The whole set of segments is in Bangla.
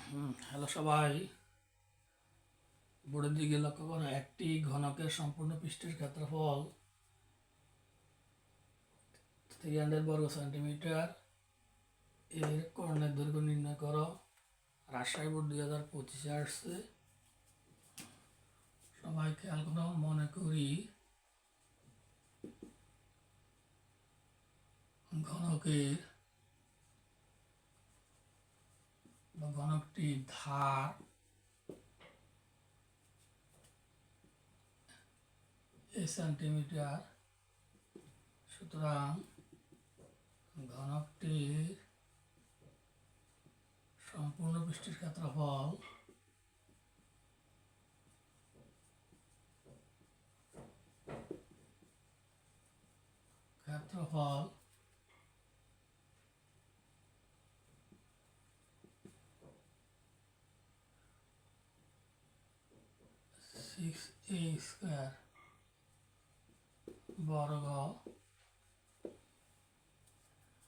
হ্যালো সবাই, বোর্ডের দিকে লক্ষ্য করো। একটি ঘনকের সম্পূর্ণ পৃষ্ঠের ক্ষেত্রফল 300 বর্গ সেন্টিমিটার। এর কর্ণের দৈর্ঘ্য নির্ণয় করো। রাজশাহী বোর্ড 2025-এ আসছে। সবাই খেয়াল করো। মনে করি ঘনকের বা ঘনকটি ধার সেন্টিমিটার। সুতরাং ঘনকটির সম্পূর্ণ পৃষ্ঠের ক্ষেত্রফল ক্ষেত্রফল 6a স্কয়ার বর্গ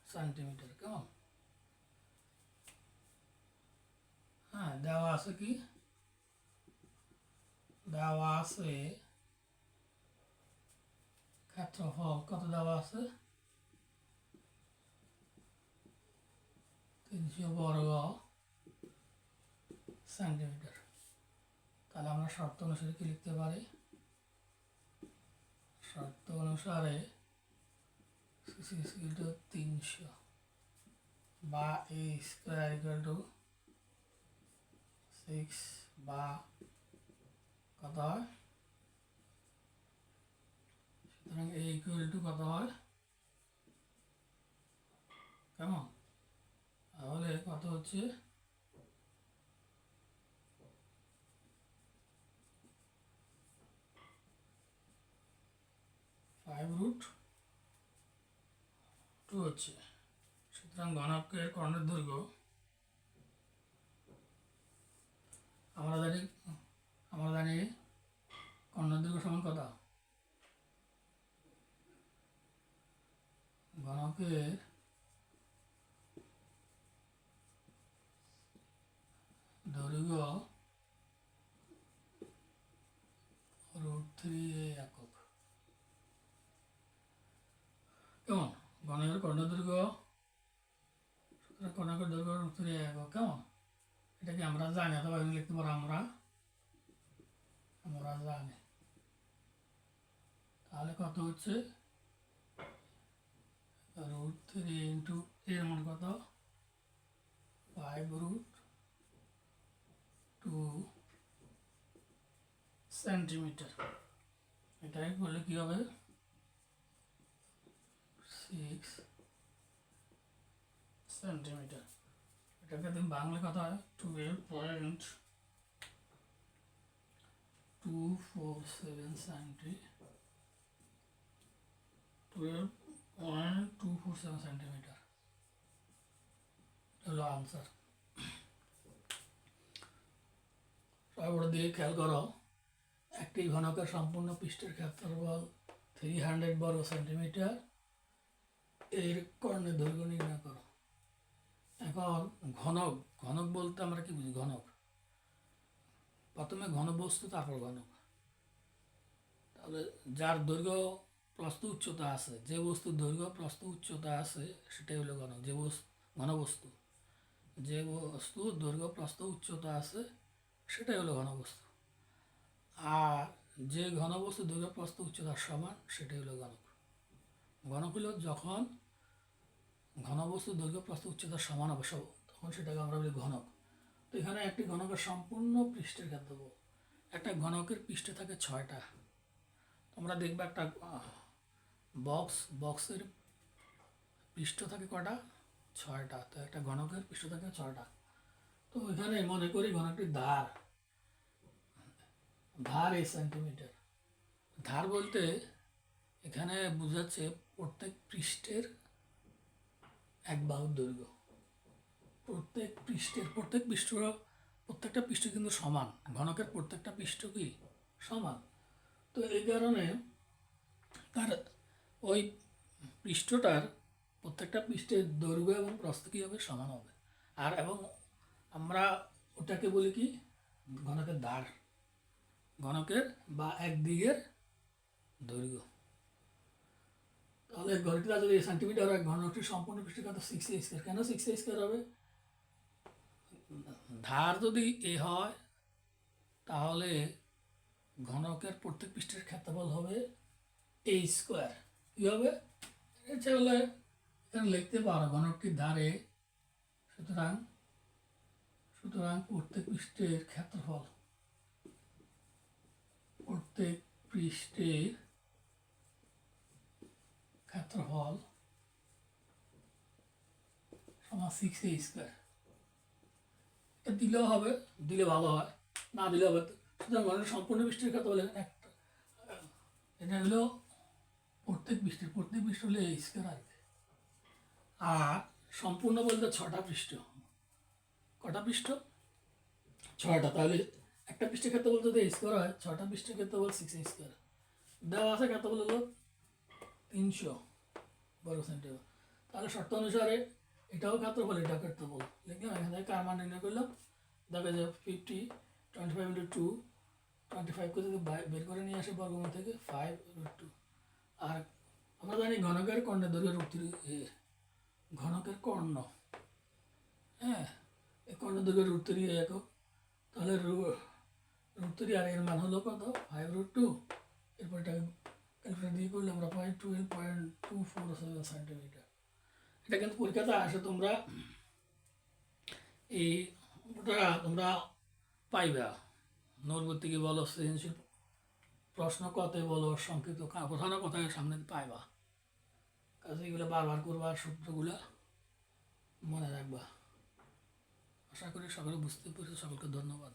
সেন্টিমিটার। কেমন? হ্যাঁ, দেওয়া আছে কি? দেওয়া আছে ক্ষেত্রফল কত দেওয়া আছে? 300 বর্গ সেন্টিমিটার। তাহলে আমরা শর্ত অনুসারে কি লিখতে পারি? শর্ত অনুসারে 300 বা a স্কয়ার ইকুয়াল টু 6 বা কত হয়? সুতরাং a ইকুয়াল টু কত হয়? কেমন? তাহলে কত হচ্ছে? 5√2 হচ্ছে। সুতরাং ঘনকের কর্ণের দৈর্ঘ্য আমরা জানি কর্ণের দৈর্ঘ্য সমান কত? ঘনকের দৈর্ঘ্য √3a একক। কেমন? ঘনকের কর্ণের দৈর্ঘ্য কর্ণকের দৈর্ঘ্য √3a একক। কেমন? এটা কি আমরা জানি? অথবা লিখতে পারো আমরা জানি। তাহলে কত হচ্ছে? √3 ইন্টু এর মান কত? 5√2 সেন্টিমিটার। এটাই করলে কি হবে? 6 সেন্টিমিটার। এটাকে তুমি বাংলা কথা 12.247 সেন্টিমিটার হলো আনসার। সবাই ওর দিকে খেয়াল করো। একটি ঘনকের সম্পূর্ণ পৃষ্ঠের ক্ষেত্রফল 300 বর্গ সেন্টিমিটার। এর কর্ণের দৈর্ঘ্য নির্ণয় করো। এখন ঘনক বলতে আমরা কি বুঝি? ঘনক প্রথমে ঘনবস্তু, তারপর ঘনক। তাহলে যার দৈর্ঘ্য প্রস্থ উচ্চতা আছে, যে বস্তুর দৈর্ঘ্য প্রস্থ উচ্চতা আছে সেটাই হলো ঘনক। ঘনবস্তু যে বস্তুর দৈর্ঘ্য প্রস্থ উচ্চতা আছে সেটাই হলো ঘনবস্তু। আর যে ঘনবস্তু দৈর্ঘ্য প্রস্থ উচ্চতা সমান সেটাই হলো ঘনক। ঘনক হলো যখন ঘনবস্তু দৈর্ঘ্য প্রস্থ উচ্চতা সমান হবে তখন সেটাকে আমরা বলি ঘনক। তো এখানে একটি ঘনকের সম্পূর্ণ পৃষ্ঠের ক্ষেত্রফল। একটা ঘনকের পৃষ্ঠে থাকে 6টা। তোমরা দেখবে একটা বক্সের পৃষ্ঠ থাকে কটা? 6টা। তো একটা ঘনকের পৃষ্ঠ থাকে 6টা। তো এখানে মনে করি ঘনকটির ধার এই সেন্টিমিটার। ধার বলতে এখানে বোঝাচ্ছে প্রত্যেক পৃষ্ঠের এক বাহুর দৈর্ঘ্য। প্রত্যেকটা পৃষ্ঠ কিন্তু সমান। ঘনকের প্রত্যেকটা পৃষ্ঠ কি সমান? তো এই কারণে তার ওই পৃষ্ঠটার প্রত্যেকটা পৃষ্ঠের দৈর্ঘ্য এবং প্রস্থ কী হবে? সমান হবে। এবং আমরা ওটাকে বলি কি ঘনকের ধার, ঘনকের বা একদিকের দৈর্ঘ্য। তাহলে ঘড়িটা যদি সেন্টিমিটার হয়, ঘনকটির সম্পূর্ণ পৃষ্ঠের কত 6a²। কেন 6a² হবে? ধার যদি এ হয় তাহলে ঘনকের প্রত্যেক পৃষ্ঠের ক্ষেত্রফল হবে a²। কী হবে? ইচ্ছা করলে এখানে লিখতে পারো ঘনকটির ধারে, সুতরাং সুতরাং প্রত্যেক পৃষ্ঠের ক্ষেত্রফল, প্রত্যেক পৃষ্ঠের ক্ষেত্রফল সমান 6a²। এটা দিলেও হবে, দিলে ভালো হয়, না দিলে হবে। সুতরাং ঘনকের সম্পূর্ণ পৃষ্ঠের ক্ষেত্রফল একটা, এটা হলো প্রত্যেক পৃষ্ঠ হলে a² আসবে। আর সম্পূর্ণ বলতে 6টা পৃষ্ঠ। কটা পৃষ্ঠ? 6টা। তাহলে একটা পৃষ্ঠের ক্ষেত্রফল যদি a² হয়, 6টা পৃষ্ঠের ক্ষেত্রফল 6a²। দেওয়া আছে ক্ষেত্রফল হলো 300 বর্গ সেন্টিমিটার। তাহলে শর্ত অনুসারে এটাও ক্ষেত্রফল, এটাও ক্ষেত্রফল লিখলাম। এখান থেকে কার মান নির্ণয় করলাম, দেখা যায় 50, 25 × 2, 25 করে যদি বের করে নিয়ে আসে বর্গমূল থেকে 5√2। আর আমরা জানি ঘনকের কর্ণের দৈর্ঘ্য √3, ঘনকের কর্ণ, হ্যাঁ, এই কর্ণের দৈর্ঘ্য √3 একক। তাহলে √3 আর এর মান হলো কত? 5√2। এরপর এটা ক্যালকুলেটর দিয়ে করলে আমরা পাই 12.247 সেন্টিমিটার। এটা কিন্তু পরীক্ষাতে আসে, তোমরা এই ওটা তোমরা পাইবা। নোটবর্তিকে বলো, সৃজনশীল প্রশ্ন কতে বলো, সংক্ষিপ্ত কোথাও না কোথায় সামনে পাইবা। কাজে এগুলো বারবার করবা, সূত্রগুলো মনে রাখবা। আশা করি সকলে বুঝতে পেরেছো। সকলকে ধন্যবাদ।